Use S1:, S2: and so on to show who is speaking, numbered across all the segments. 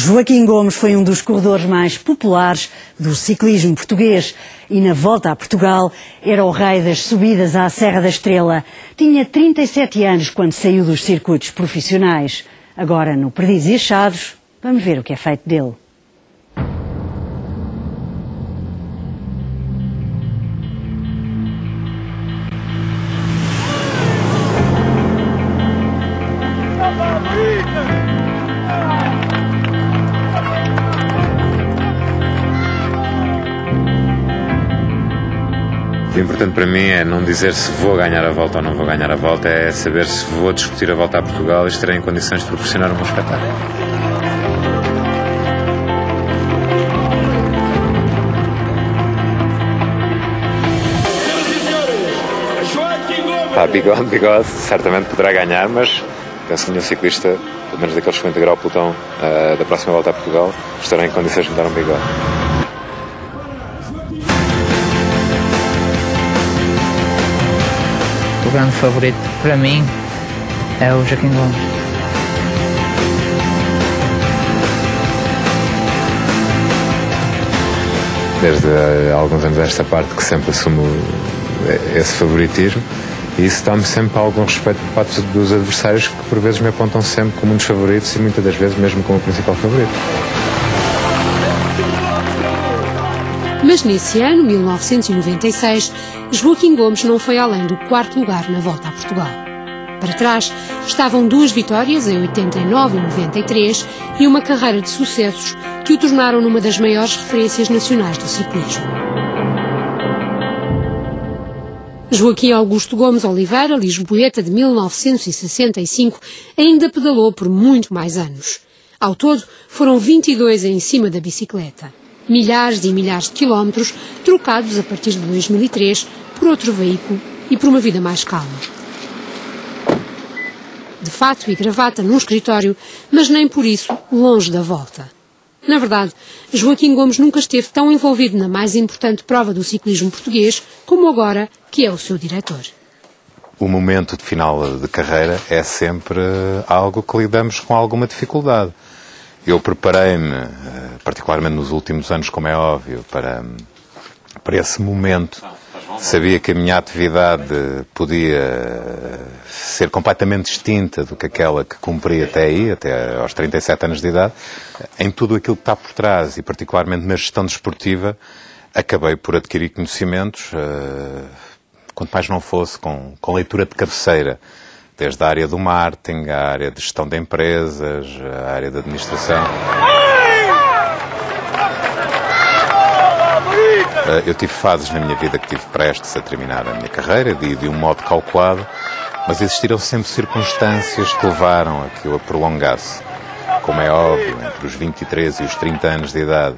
S1: Joaquim Gomes foi um dos corredores mais populares do ciclismo português e na volta a Portugal era o rei das subidas à Serra da Estrela. Tinha 37 anos quando saiu dos circuitos profissionais. Agora, no Perdizes e Achados, vamos ver o que é feito dele.
S2: O importante para mim é não dizer se vou ganhar a volta ou não vou ganhar a volta, é saber se vou discutir a volta a Portugal e estarei em condições de proporcionar um bom espetáculo. Bigode, certamente poderá ganhar, mas penso que nenhum ciclista, pelo menos daqueles que vão integrar o pelotão da próxima volta a Portugal, estará em condições de me dar um bigode.
S3: O grande favorito para mim é o Joaquim Gomes.
S2: Desde há alguns anos esta parte que sempre assumo esse favoritismo, e isso dá-me sempre algum respeito por parte dos adversários, que por vezes me apontam sempre como um dos favoritos e muitas das vezes mesmo como o principal favorito.
S4: Mas nesse ano, 1996, Joaquim Gomes não foi além do 4º lugar na volta a Portugal. Para trás estavam 2 vitórias, em 89 e 93, e uma carreira de sucessos que o tornaram numa das maiores referências nacionais do ciclismo. Joaquim Augusto Gomes Oliveira, lisboeta de 1965, ainda pedalou por muito mais anos. Ao todo, foram 22 em cima da bicicleta. Milhares e milhares de quilómetros, trocados a partir de 2003 por outro veículo e por uma vida mais calma. De fato e gravata num escritório, mas nem por isso longe da volta. Na verdade, Joaquim Gomes nunca esteve tão envolvido na mais importante prova do ciclismo português como agora, que é o seu diretor.
S2: O momento de final de carreira é sempre algo que lidamos com alguma dificuldade. Eu preparei-me, particularmente nos últimos anos, como é óbvio, para esse momento. Sabia que a minha atividade podia ser completamente distinta do que aquela que cumpri até aí, até aos 37 anos de idade. Em tudo aquilo que está por trás, e particularmente na gestão desportiva, acabei por adquirir conhecimentos, quanto mais não fosse, com leitura de cabeceira. Desde a área do marketing, a área de gestão de empresas, a área da administração. Eu tive fases na minha vida que tive prestes a terminar a minha carreira, de um modo calculado, mas existiram sempre circunstâncias que levaram a que eu a prolongasse. Como é óbvio, entre os 23 e os 30 anos de idade,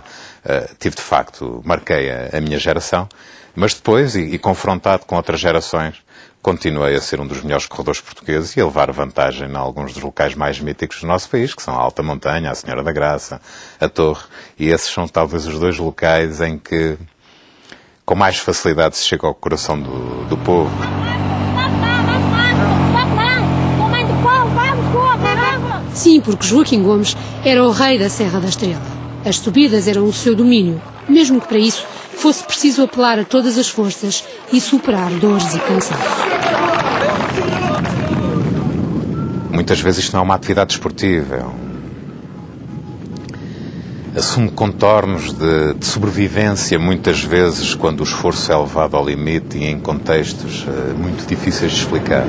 S2: marquei a minha geração, mas depois, e confrontado com outras gerações, continuei a ser um dos melhores corredores portugueses e a levar vantagem em alguns dos locais mais míticos do nosso país, que são a Alta Montanha, a Senhora da Graça, a Torre, e esses são talvez os 2 locais em que com mais facilidade se chega ao coração do povo.
S4: Sim, porque Joaquim Gomes era o rei da Serra da Estrela. As subidas eram o seu domínio, mesmo que para isso fosse preciso apelar a todas as forças e superar dores e cansaço.
S2: Muitas vezes isto não é uma atividade desportiva, assume contornos de sobrevivência, muitas vezes quando o esforço é levado ao limite e em contextos muito difíceis de explicar.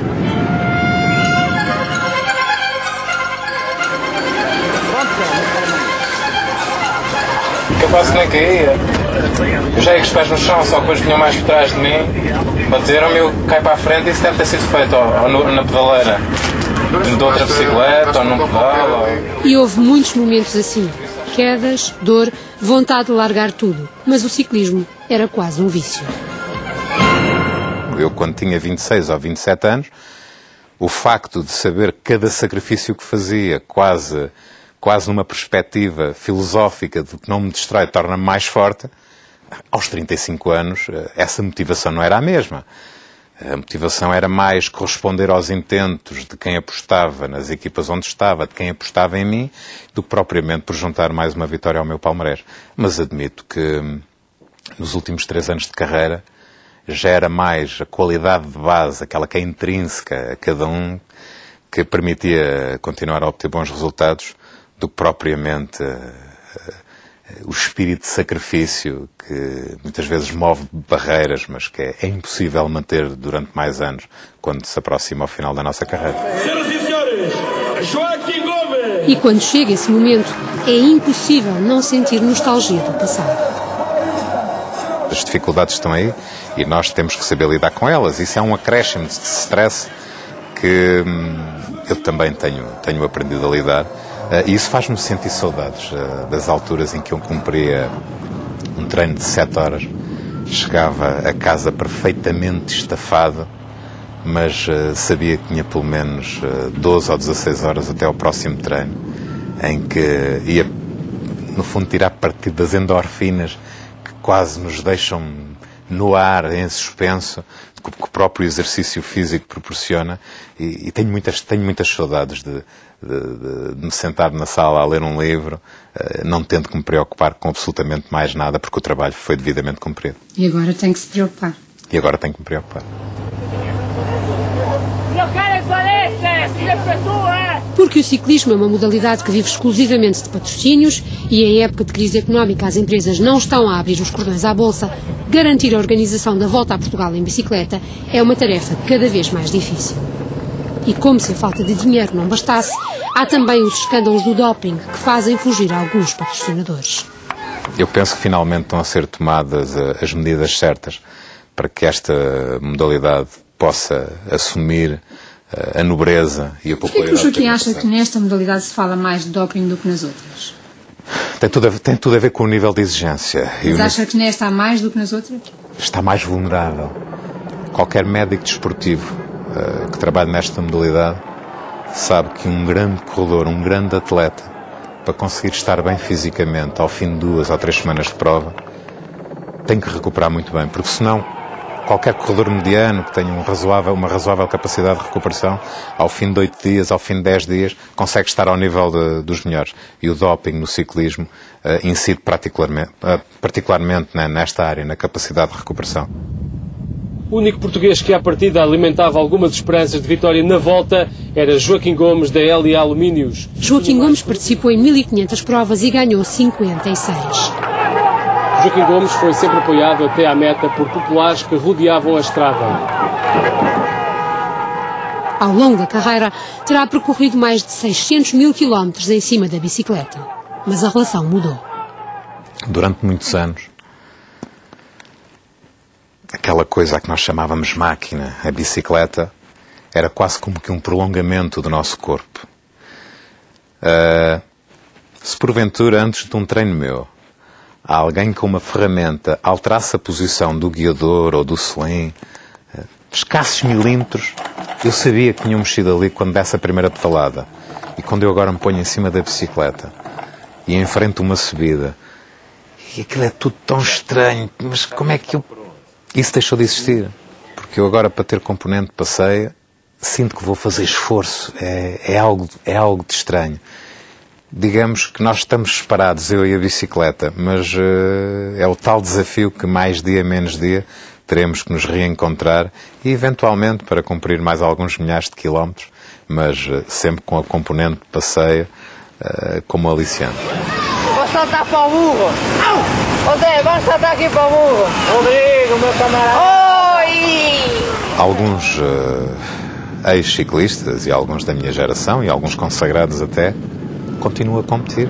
S5: Capaz que nem caía. Eu já ia com os pés no chão, só que depois vinham mais por trás de mim, bateram-me, eu caí para a frente e isso deve ter sido feito na pedaleira. De outra bicicleta ou num pedal.
S4: E houve muitos momentos assim. Quedas, dor, vontade de largar tudo. Mas o ciclismo era quase um vício.
S2: Eu, quando tinha 26 ou 27 anos, o facto de saber cada sacrifício que fazia, quase numa perspectiva filosófica do que não me distrai, torna-me mais forte, aos 35 anos, essa motivação não era a mesma. A motivação era mais corresponder aos intentos de quem apostava nas equipas onde estava, de quem apostava em mim, do que propriamente por juntar mais uma vitória ao meu palmarés. Mas admito que nos últimos 3 anos de carreira já era mais a qualidade de base, aquela que é intrínseca a cada um, que permitia continuar a obter bons resultados, do que propriamente o espírito de sacrifício que muitas vezes move barreiras, mas que é impossível manter durante mais anos quando se aproxima ao final da nossa carreira.
S4: Senhoras e senhores, Joaquim Gomes! E quando chega esse momento, é impossível não sentir nostalgia do passado.
S2: As dificuldades estão aí e nós temos que saber lidar com elas. Isso é um acréscimo de stress que eu também tenho aprendido a lidar. E isso faz-me sentir saudades das alturas em que eu cumpria um treino de 7 horas, chegava a casa perfeitamente estafado, mas sabia que tinha pelo menos 12 ou 16 horas até ao próximo treino, em que ia, no fundo, tirar partido das endorfinas que quase nos deixam no ar, em suspenso, que o próprio exercício físico proporciona, e tenho muitas saudades de me sentar na sala a ler um livro, não tendo que me preocupar com absolutamente mais nada, porque o trabalho foi devidamente cumprido.
S4: E agora tem que se preocupar.
S2: E agora tenho que me preocupar.
S4: Porque o ciclismo é uma modalidade que vive exclusivamente de patrocínios e em época de crise económica as empresas não estão a abrir os cordões à bolsa, garantir a organização da Volta a Portugal em bicicleta é uma tarefa cada vez mais difícil. E como se a falta de dinheiro não bastasse, há também os escândalos do doping que fazem fugir alguns patrocinadores.
S2: Eu penso que finalmente estão a ser tomadas as medidas certas para que esta modalidade possa assumir a nobreza e a popularidade.
S4: Por que o Joaquim acha que nesta modalidade se fala mais de doping do que nas outras?
S2: Tem tudo a ver com o nível de exigência.
S4: Mas acha que nesta há mais do que nas outras?
S2: Está mais vulnerável. Qualquer médico desportivo que trabalha nesta modalidade sabe que um grande corredor, um grande atleta, para conseguir estar bem fisicamente ao fim de 2 ou 3 semanas de prova, tem que recuperar muito bem, porque senão qualquer corredor mediano que tenha uma razoável capacidade de recuperação, ao fim de 8 dias, ao fim de 10 dias, consegue estar ao nível dos melhores. E o doping no ciclismo incide particularmente nesta área, na capacidade de recuperação.
S6: O único português que à partida alimentava algumas esperanças de vitória na volta era Joaquim Gomes, da LA Alumínios.
S4: Joaquim Gomes participou em 1500 provas e ganhou 56.
S6: Joaquim Gomes foi sempre apoiado até à meta por populares que rodeavam a estrada.
S4: Ao longo da carreira, terá percorrido mais de 600 mil quilómetros em cima da bicicleta. Mas a relação mudou.
S2: Durante muitos anos, aquela coisa a que nós chamávamos máquina, a bicicleta, era quase como que um prolongamento do nosso corpo. Se porventura, antes de um treino meu, alguém com uma ferramenta alterasse a posição do guiador ou do selim, escassos milímetros, eu sabia que tinham mexido ali quando desse a primeira pedalada. E quando eu agora me ponho em cima da bicicleta e enfrento uma subida, e aquilo é tudo tão estranho, mas como é que eu... Isso deixou de existir, porque eu agora, para ter componente de passeio, sinto que vou fazer esforço, é algo de estranho. Digamos que nós estamos separados, eu e a bicicleta, mas é o tal desafio que mais dia, menos dia, teremos que nos reencontrar e, eventualmente, para cumprir mais alguns milhares de quilómetros, mas sempre com a componente de passeio como aliciante.
S7: Vou saltar para o burro! Ô Zé, vamos saltar aqui para o burro! Rodrigo, meu camarada! Oi!
S2: Alguns ex-ciclistas e alguns da minha geração e alguns consagrados até continuam a competir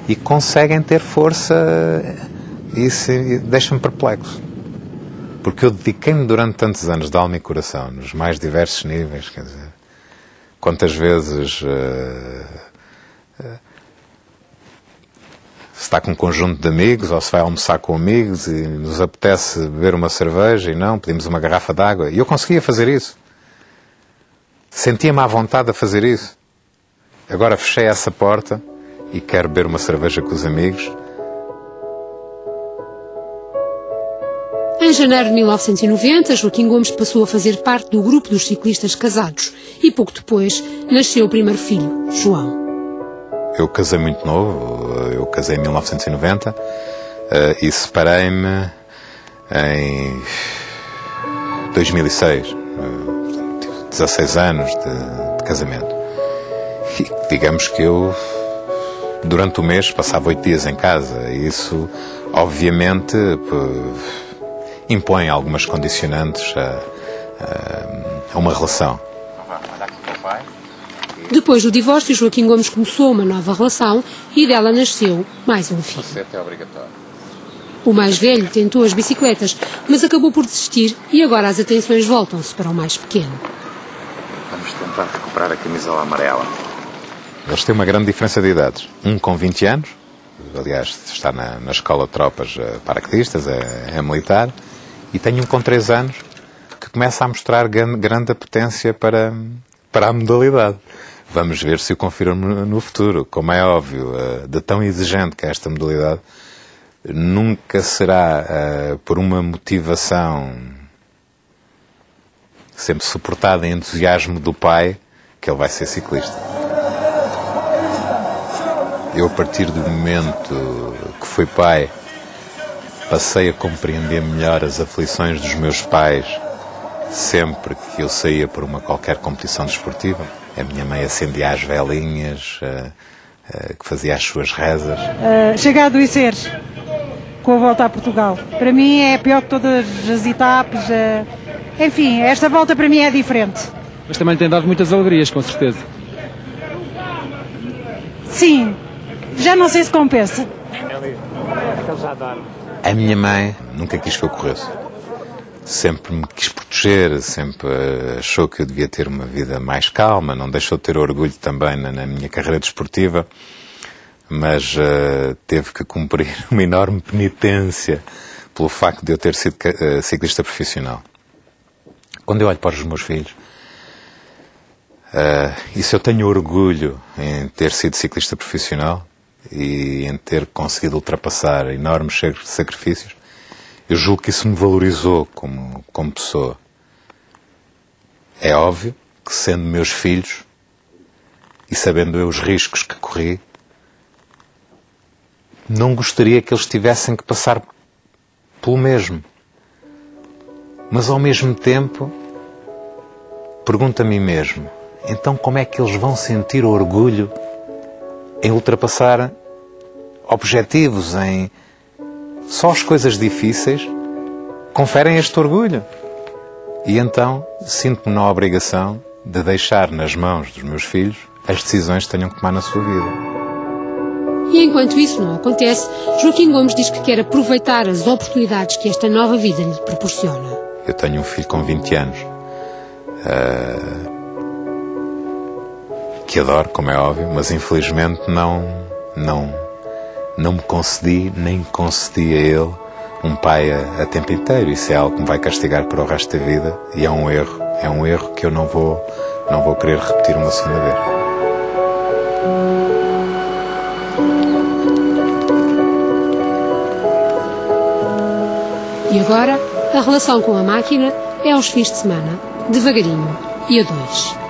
S2: e conseguem ter força e isso deixa-me perplexo. Porque eu dediquei-me durante tantos anos de alma e coração, nos mais diversos níveis, quer dizer, quantas vezes se está com um conjunto de amigos ou se vai almoçar com amigos e nos apetece beber uma cerveja e não, pedimos uma garrafa de água. E eu conseguia fazer isso. Sentia-me à vontade a fazer isso. Agora fechei essa porta e quero beber uma cerveja com os amigos.
S4: Em Em janeiro de 1990, Joaquim Gomes passou a fazer parte do grupo dos ciclistas casados e pouco depois nasceu o primeiro filho, João.
S2: Eu casei muito novo, eu casei em 1990 e separei-me em 2006, tive 16 anos de casamento. E digamos que eu, durante o mês, passava 8 dias em casa e isso, obviamente, impõe algumas condicionantes a uma relação.
S4: Depois do divórcio, Joaquim Gomes começou uma nova relação e dela nasceu mais um filho. O mais velho tentou as bicicletas, mas acabou por desistir e agora as atenções voltam-se para o mais pequeno.
S2: Vamos tentar recuperar a camisola amarela. Eles têm uma grande diferença de idades. Um com 20 anos, aliás, está na escola de tropas paraquedistas, é militar, e tem um com 3 anos que começa a mostrar grande apetência para a modalidade. Vamos ver se o confirmo no futuro. Como é óbvio, de tão exigente que é esta modalidade, nunca será por uma motivação sempre suportada em entusiasmo do pai que ele vai ser ciclista. Eu, a partir do momento que fui pai, passei a compreender melhor as aflições dos meus pais sempre que eu saía por qualquer competição desportiva. A minha mãe acendia as velinhas, que fazia as suas rezas.
S8: Chegar a adoecer com a volta a Portugal. Para mim é pior que todas as etapas. Enfim, esta volta para mim é diferente.
S6: Mas também tem dado muitas alegrias, com certeza.
S8: Sim, já não sei se compensa.
S2: A minha mãe nunca quis que eu corresse. Sempre me quis proteger, sempre achou que eu devia ter uma vida mais calma, não deixou de ter orgulho também na minha carreira desportiva, mas teve que cumprir uma enorme penitência pelo facto de eu ter sido ciclista profissional. Quando eu olho para os meus filhos, e se eu tenho orgulho em ter sido ciclista profissional e em ter conseguido ultrapassar enormes sacrifícios, eu julgo que isso me valorizou como pessoa. É óbvio que, sendo meus filhos e sabendo eu os riscos que corri, não gostaria que eles tivessem que passar pelo mesmo. Mas, ao mesmo tempo, pergunto a mim mesmo, então como é que eles vão sentir orgulho em ultrapassar objetivos, em... Só as coisas difíceis conferem este orgulho. E então sinto-me na obrigação de deixar nas mãos dos meus filhos as decisões que tenham que tomar na sua vida.
S4: E enquanto isso não acontece, Joaquim Gomes diz que quer aproveitar as oportunidades que esta nova vida lhe proporciona.
S2: Eu tenho um filho com 20 anos que adoro, como é óbvio, mas infelizmente não me concedi, nem concedi a ele um pai a tempo inteiro. Isso é algo que me vai castigar para o resto da vida e é um erro que eu não vou querer repetir uma segunda vez.
S4: E agora, a relação com a máquina é aos fins de semana, devagarinho e a dois.